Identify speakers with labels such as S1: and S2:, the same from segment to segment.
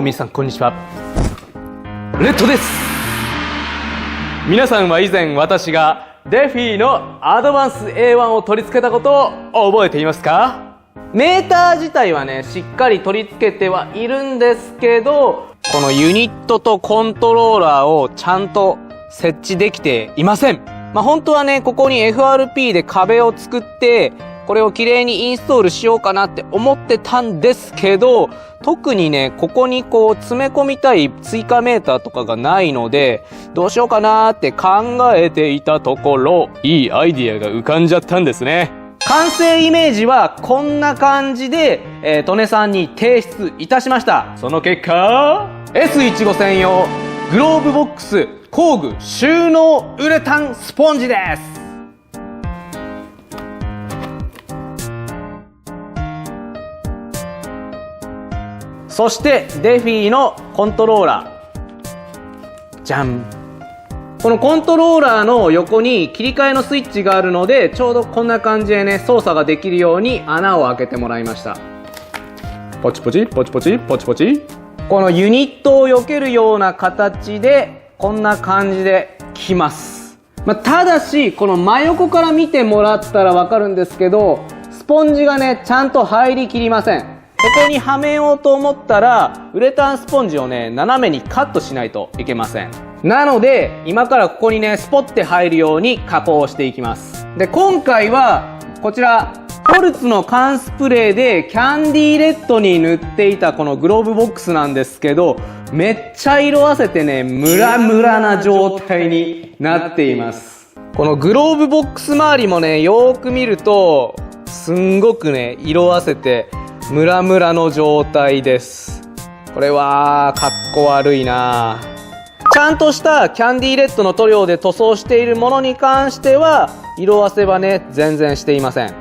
S1: も皆さんこんにちは、レッドです。皆さんは以前私がデフィのアドバンス A1 を取り付けたことを覚えていますか？メーター自体はねしっかり取り付けてはいるんですけど、このユニットとコントローラーをちゃんと設置できていません。本当はねここに FRP で壁を作ってこれをきれいにインストールしようかなって思ってたんですけど、特にねここにこう詰め込みたい追加メーターとかがないので、どうしようかなって考えていたところ、いいアイディアが浮かんじゃったんですね。完成イメージはこんな感じで、利根さんに提出いたしました。その結果 S15 専用グローブボックス工具収納ウレタンスポンジです。そしてデフィのコントローラー、じゃん。このコントローラーの横に切り替えのスイッチがあるので、ちょうどこんな感じでね操作ができるように穴を開けてもらいました。ポチポチポチポチポチポチ。このユニットを避けるような形でこんな感じできます。ただしこの真横から見てもらったらわかるんですけど、スポンジがねちゃんと入りきりません。ここにはめようと思ったらウレタンスポンジをね斜めにカットしないといけません。なので今からここにねスポッて入るように加工していきます。で今回はこちらホルツの缶スプレーでキャンディーレッドに塗っていたこのグローブボックスなんですけど、めっちゃ色あせてねムラムラな状態になっています。このグローブボックス周りもねよーく見るとすんごくね色あせてムラムラの状態です。これはかっこ悪いな。ちゃんとしたキャンディーレッドの塗料で塗装しているものに関しては色あせはね全然していません。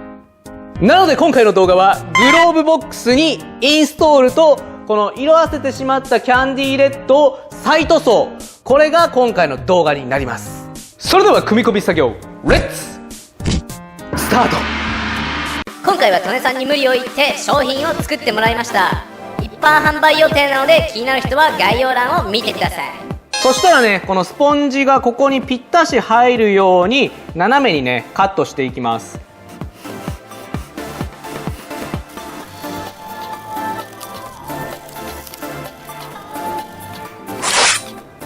S1: なので今回の動画はグローブボックスにインストールとこの色あせてしまったキャンディーレッドを再塗装、これが今回の動画になります。それでは組み込み作業レッツスタート。
S2: 今回は利根さんに無理を言って商品を作ってもらいました。一般販売予定なので気になる人は概要欄を見てください。
S1: そしたらねこのスポンジがここにぴったし入るように斜めにねカットしていきます。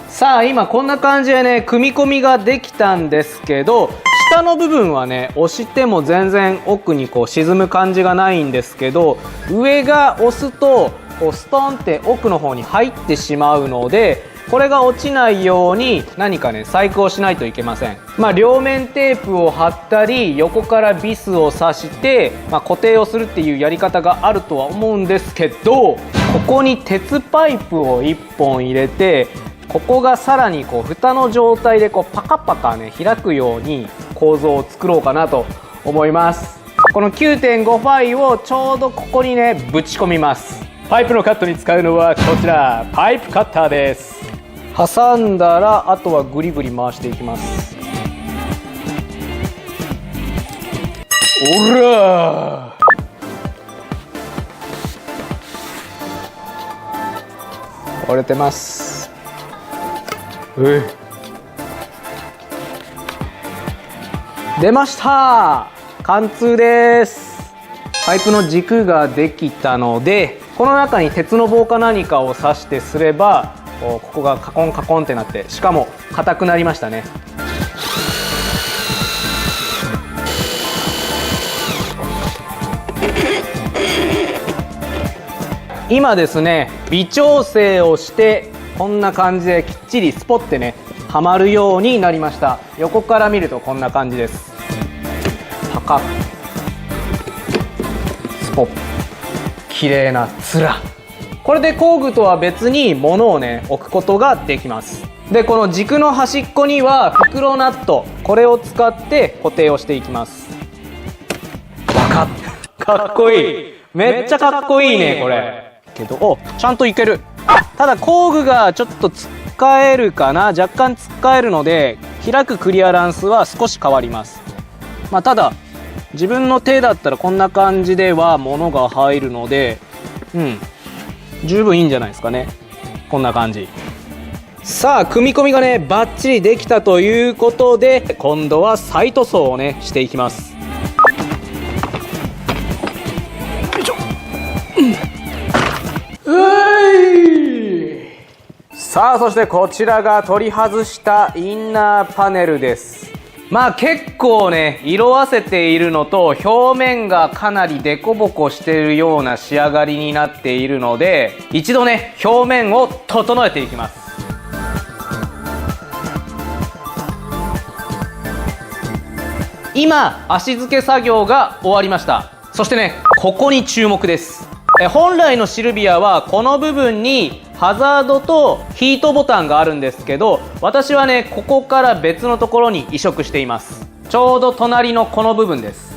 S1: さあ今こんな感じでね組み込みができたんですけど、下の部分はね押しても全然奥にこう沈む感じがないんですけど、上が押すとこうストンって奥の方に入ってしまうので、これが落ちないように何かね細工をしないといけません。両面テープを貼ったり横からビスを刺して、固定をするっていうやり方があるとは思うんですけど、ここに鉄パイプを1本入れて、ここがさらにこう蓋の状態でこうパカパカね開くように構造を作ろうかなと思います。この 9.5 ファイをちょうどここにねぶち込みます。パイプのカットに使うのはこちらパイプカッターです。挟んだらあとはグリグリ回していきます。おらー折れてます。出ました、貫通です。パイプの軸ができたので、この中に鉄の棒か何かを刺してすればここがカコンカコンってなって、しかも硬くなりましたね。今ですね微調整をしてこんな感じできっちりスポッてねはまるようになりました。横から見るとこんな感じです。パカッスポッ、綺麗な面。これで工具とは別に物をね置くことができます。でこの軸の端っこには袋ナット、これを使って固定をしていきます。バカッ、かっこいい、めっちゃかっこいいねこれ。けどちゃんといける。ただ工具がちょっとつっかえるかな、若干つっかえるので開くクリアランスは少し変わります。ただ自分の手だったらこんな感じでは物が入るので十分いいんじゃないですかね。こんな感じ。さあ組み込みがねバッチリできたということで、今度は再塗装をねしていきます。よいしょ、さあそしてこちらが取り外したインナーパネルです。まあ結構ね色あせているのと、表面がかなりデコボコしているような仕上がりになっているので、一度ね表面を整えていきます。今足付け作業が終わりました。そしてねここに注目です。本来のシルビアはこの部分にハザードとヒートボタンがあるんですけど、私はねここから別のところに移植しています。ちょうど隣のこの部分です。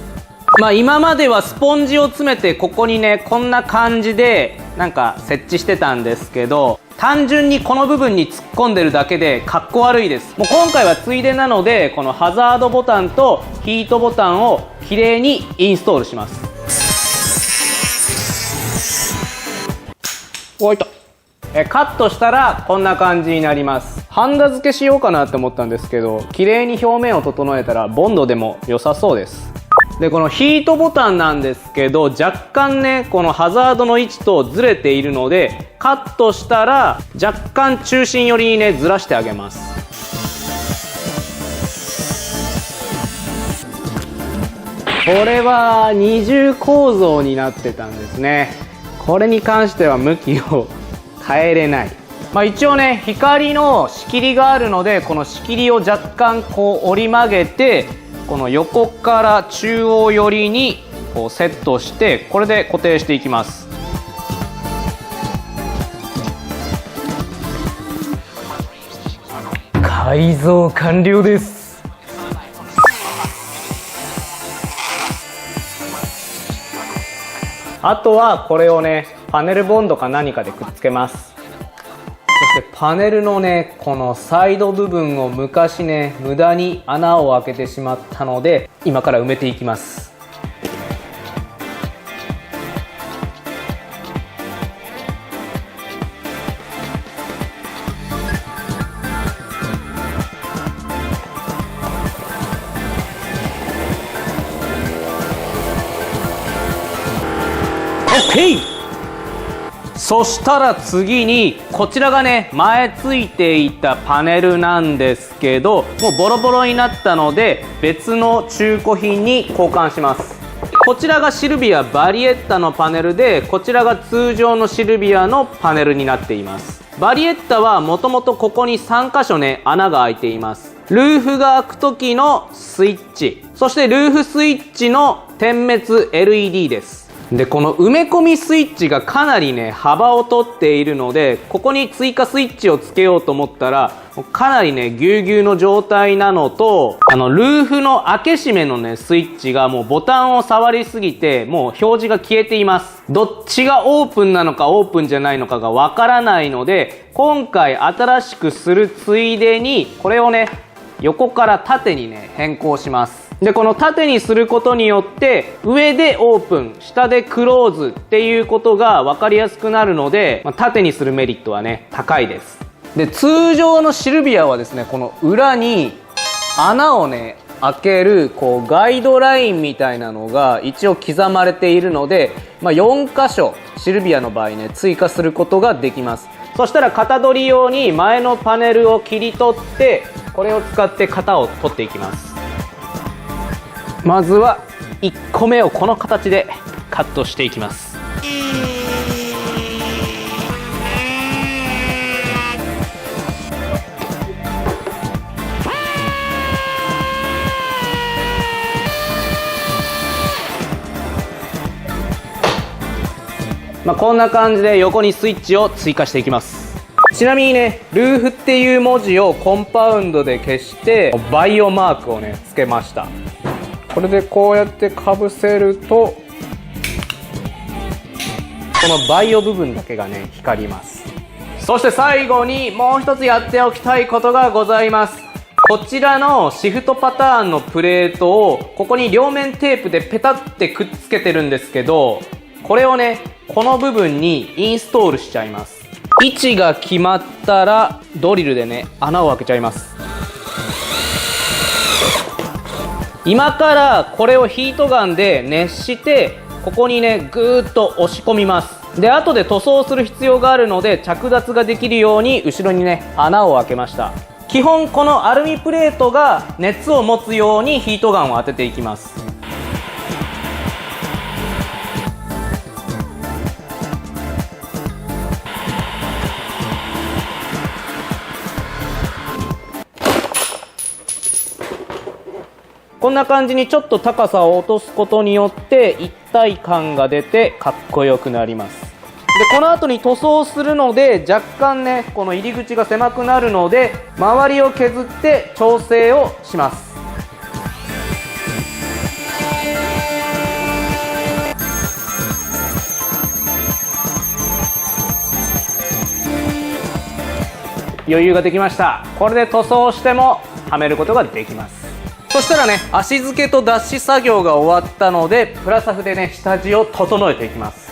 S1: まあ今まではスポンジを詰めてここにねこんな感じでなんか設置してたんですけど、単純にこの部分に突っ込んでるだけでかっこ悪いです。もう今回はついでなので、このハザードボタンとヒートボタンをきれいにインストールします。おいとカットしたらこんな感じになります。ハンダ付けしようかなって思ったんですけど、綺麗に表面を整えたらボンドでも良さそうです。でこのヒートボタンなんですけど、若干ねこのハザードの位置とずれているので、カットしたら若干中心寄りにねずらしてあげます。これは二重構造になってたんですね。これに関しては向きを変えれない。まあ一応ね光の仕切りがあるので、この仕切りを若干こう折り曲げて、この横から中央寄りにこうセットして、これで固定していきます。改造完了です。あとはこれをねパネルボンドか何かでくっつけます。そしてパネルのねこのサイド部分を昔ね無駄に穴を開けてしまったので、今から埋めていきます。OK！そしたら次にこちらがね前ついていたパネルなんですけど、もうボロボロになったので別の中古品に交換します。こちらがシルビアバリエッタのパネルで、こちらが通常のシルビアのパネルになっています。バリエッタはもともとここに3箇所ね穴が開いています。ルーフが開く時のスイッチ、そしてルーフスイッチの点滅 LED です。でこの埋め込みスイッチがかなりね幅を取っているので、ここに追加スイッチをつけようと思ったらかなりねぎゅうぎゅうの状態なのと、ルーフの開け閉めのねスイッチがもうボタンを触りすぎてもう表示が消えています。どっちがオープンなのかオープンじゃないのかがわからないので、今回新しくするついでにこれをね横から縦にね変更します。でこの縦にすることによって上でオープン下でクローズっていうことが分かりやすくなるので、縦にするメリットはね高いです。で通常のシルビアはですねこの裏に穴をね開けるこうガイドラインみたいなのが一応刻まれているので、4箇所シルビアの場合ね追加することができます。そしたら型取り用に前のパネルを切り取って、これを使って型を取っていきます。まずは1個目をこの形でカットしていきます。こんな感じで横にスイッチを追加していきます。ちなみにねルーフっていう文字をコンパウンドで消してバイオマークをねつけました。これでこうやってかぶせるとこのバイオ部分だけがね光ります。そして最後にもう一つやっておきたいことがございます。こちらのシフトパターンのプレートをここに両面テープでペタってくっつけてるんですけど、これをねこの部分にインストールしちゃいます。位置が決まったらドリルでね穴を開けちゃいます。今からこれをヒートガンで熱してここにねぐーっと押し込みます。で後で塗装する必要があるので着脱ができるように後ろにね穴を開けました。基本このアルミプレートが熱を持つようにヒートガンを当てていきます。こんな感じにちょっと高さを落とすことによって一体感が出てかっこよくなります。でこの後に塗装するので若干ねこの入り口が狭くなるので周りを削って調整をします。余裕ができました。これで塗装してもはめることができます。そしたらね足付けと脱脂作業が終わったのでプラサフでね下地を整えていきます。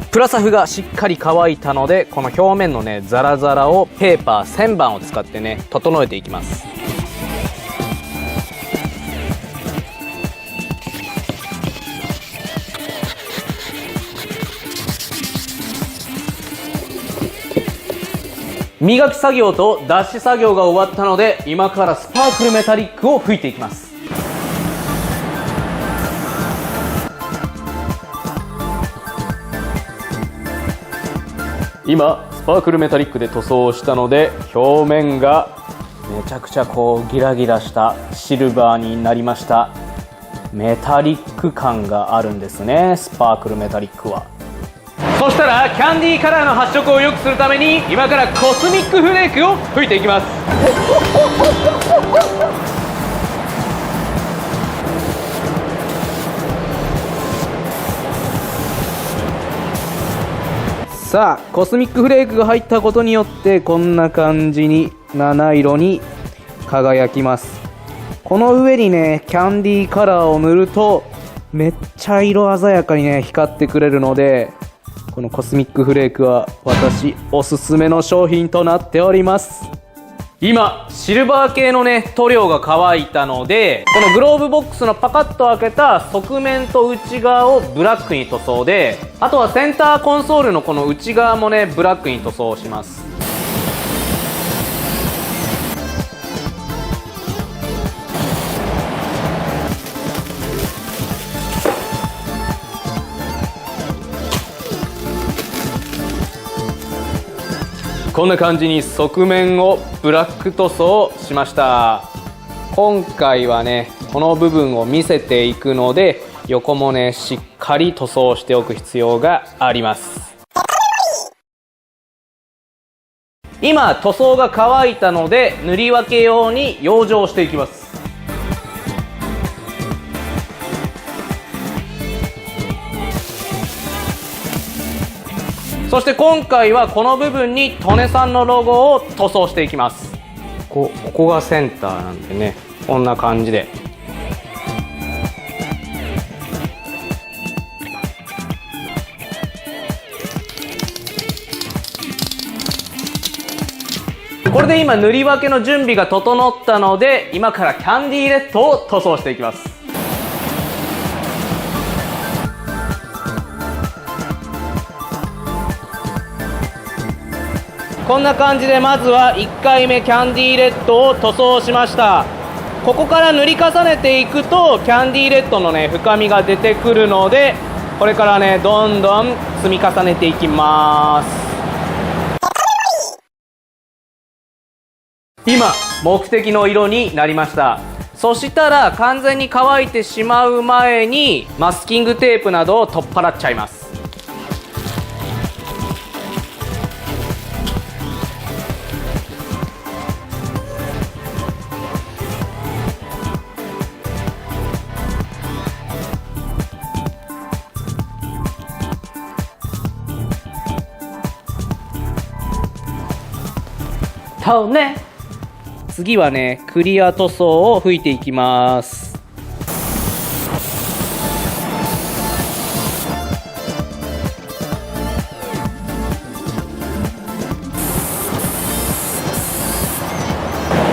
S1: プラサフがしっかり乾いたのでこの表面のねザラザラをペーパー1000番を使ってね整えていきます。磨き作業と脱脂作業が終わったので今からスパークルメタリックを吹いていきます。今スパークルメタリックで塗装をしたので表面がめちゃくちゃこうギラギラしたシルバーになりました。メタリック感があるんですねスパークルメタリックは。そしたらキャンディーカラーの発色を良くするために今からコスミックフレークを吹いていきます。さあコスミックフレークが入ったことによってこんな感じに七色に輝きます。この上にねキャンディーカラーを塗るとめっちゃ色鮮やかにね光ってくれるのでこのコスミックフレークは私おすすめの商品となっております。今シルバー系のね塗料が乾いたのでこのグローブボックスのパカッと開けた側面と内側をブラックに塗装であとはセンターコンソールのこの内側もねブラックに塗装します。こんな感じに側面をブラック塗装しました。今回はねこの部分を見せていくので横もねしっかり塗装しておく必要があります。今塗装が乾いたので塗り分け用に養生していきます。そして今回はこの部分に利根さんのロゴを塗装していきます。ここがセンターなんでねこんな感じでこれで今塗り分けの準備が整ったので今からキャンディーレッドを塗装していきます。こんな感じでまずは1回目キャンディーレッドを塗装しました。ここから塗り重ねていくとキャンディーレッドのね深みが出てくるのでこれからねどんどん積み重ねていきます。今目的の色になりました。そしたら完全に乾いてしまう前にマスキングテープなどを取っ払っちゃいます。利根次はね、クリア塗装を吹いていきます。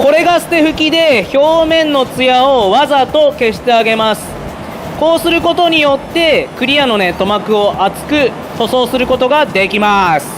S1: これが捨て拭きで、表面のツヤをわざと消してあげます。こうすることによってクリアのね、塗膜を厚く塗装することができます。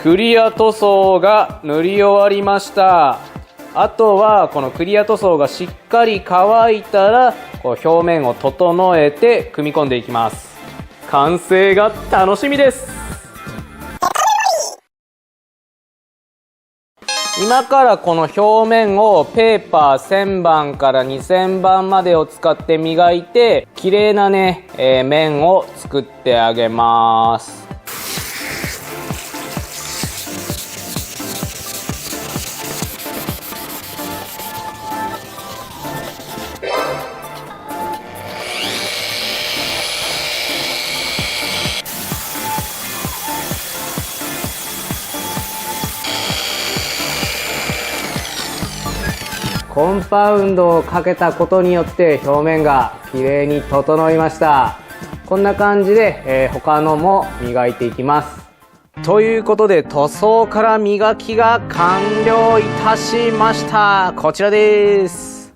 S1: クリア塗装が塗り終わりました。あとはこのクリア塗装がしっかり乾いたら、こう表面を整えて組み込んでいきます。完成が楽しみです。今からこの表面をペーパー1000番から2000番までを使って磨いて、綺麗なね、面を作ってあげます。コンパウンドをかけたことによって表面が綺麗に整いました。こんな感じで、他のも磨いていきます。ということで塗装から磨きが完了いたしました。こちらです。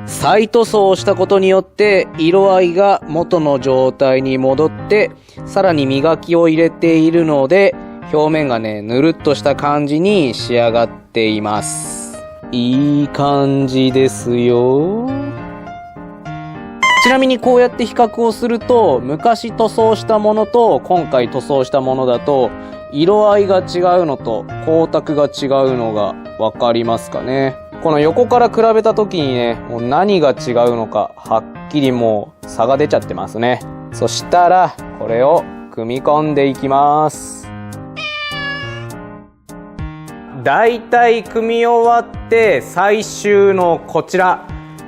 S1: 再塗装をしたことによって色合いが元の状態に戻って、さらに磨きを入れているので表面がね、ぬるっとした感じに仕上がっています。いい感じですよ。ちなみにこうやって比較をすると、昔塗装したものと今回塗装したものだと色合いが違うのと光沢が違うのがわかりますかね。この横から比べた時にね、もう何が違うのかはっきりもう差が出ちゃってますね。そしたらこれを組み込んでいきます。だいたい組み終わって最終のこちら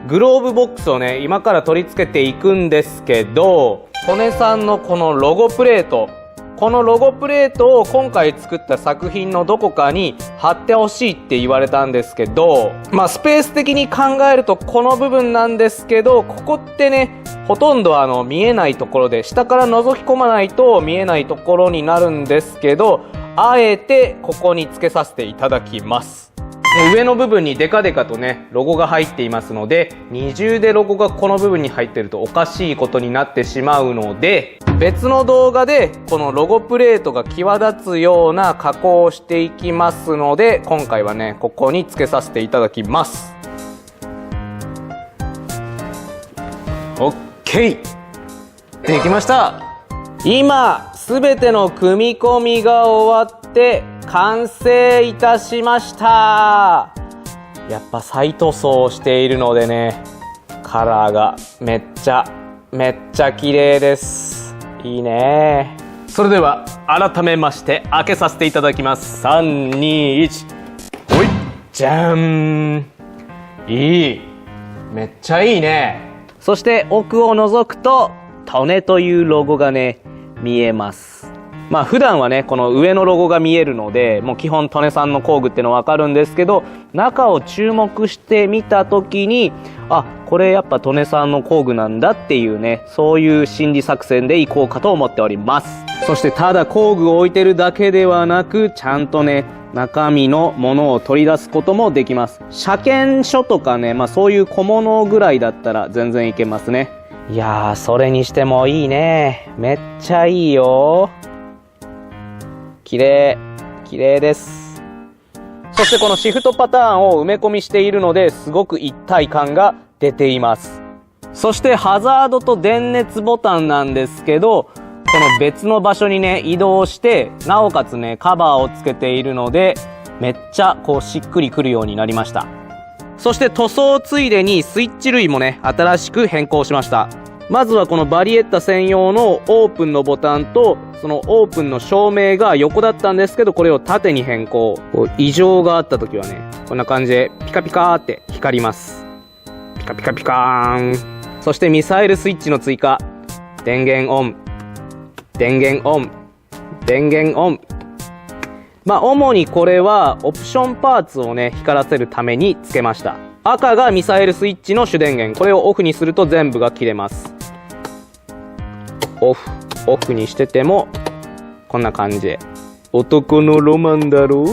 S1: グローブボックスをね、今から取り付けていくんですけど、利根さんのこのロゴプレート、このロゴプレートを今回作った作品のどこかに貼ってほしいって言われたんですけど、まあスペース的に考えるとこの部分なんですけど、ここってね、ほとんど見えないところで、下から覗き込まないと見えないところになるんですけど、あえてここにつけさせていただきます。上の部分にデカデカとね、ロゴが入っていますので、二重でロゴがこの部分に入ってるとおかしいことになってしまうので、別の動画でこのロゴプレートが際立つような加工をしていきますので、今回はね、ここにつけさせていただきます。OK! できました。今すべての組み込みが終わって完成いたしました。やっぱ再塗装をしているのでね、カラーがめっちゃ綺麗です。いいね。それでは改めまして開けさせていただきます。3、2、1。ほい、じゃーん。いい。めっちゃいいね。そして奥を覗くと利根というロゴがね、見えます。まあ普段はね、この上のロゴが見えるので、もう基本利根さんの工具ってのわかるんですけど、中を注目してみた時に、あ、これやっぱ利根さんの工具なんだっていうね、そういう心理作戦でいこうかと思っております。そしてただ工具を置いてるだけではなく、ちゃんとね、中身のものを取り出すこともできます。車検書とかね、まあそういう小物ぐらいだったら全然いけますね。いやー、それにしてもいいね。めっちゃいいよ。綺麗です。そしてこのシフトパターンを埋め込みしているので、すごく一体感が出ています。そしてハザードと電熱ボタンなんですけど、この別の場所にね、移動して、なおかつね、カバーをつけているので、めっちゃこうしっくりくるようになりました。そして塗装ついでにスイッチ類もね、新しく変更しました。まずはこのバリエッタ専用のオープンのボタンと、そのオープンの照明が横だったんですけど、これを縦に変更。こう異常があった時はね、こんな感じでピカピカーって光ります。ピカピカピカーン。そしてミサイルスイッチの追加。電源オン。電源オン。電源オン。まあ主にこれはオプションパーツをね、光らせるためにつけました。赤がミサイルスイッチの主電源。これをオフにすると全部が切れます。オフにしててもこんな感じで。男のロマンだろう。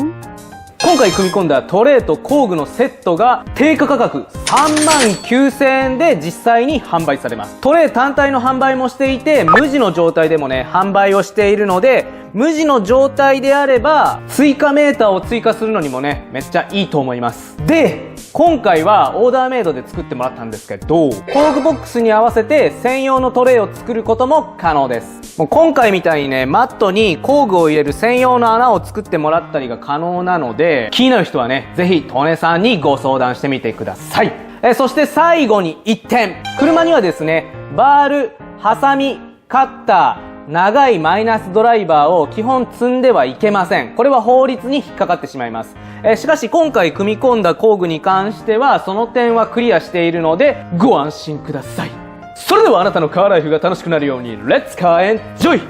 S1: 今回組み込んだトレーと工具のセットが定価価格39,000円で実際に販売されます。トレー単体の販売もしていて、無地の状態でもね、販売をしているので、無地の状態であれば追加メーターを追加するのにもね、めっちゃいいと思います。で、今回はオーダーメイドで作ってもらったんですけど、工具ボックスに合わせて専用のトレイを作ることも可能です。もう今回みたいにね、マットに工具を入れる専用の穴を作ってもらったりが可能なので、気になる人はね、ぜひトネさんにご相談してみてください。そして最後に1点。車にはですね、バール、ハサミ、カッター、長いマイナスドライバーを基本積んではいけません。これは法律に引っかかってしまいます。しかし今回組み込んだ工具に関してはその点はクリアしているのでご安心ください。それではあなたのカーライフが楽しくなるようにレッツカーエンジョイ。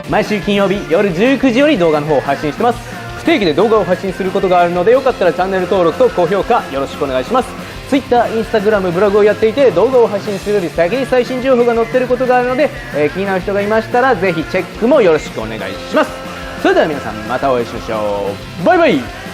S1: 毎週金曜日夜19時より動画の方を配信してます。不定期で動画を配信することがあるので、よかったらチャンネル登録と高評価よろしくお願いします。Twitter、Instagram、ブログをやっていて、動画を配信するより先に最新情報が載っていることがあるので、気になる人がいましたらぜひチェックもよろしくお願いします。それでは皆さんまたお会いしましょう。バイバイ。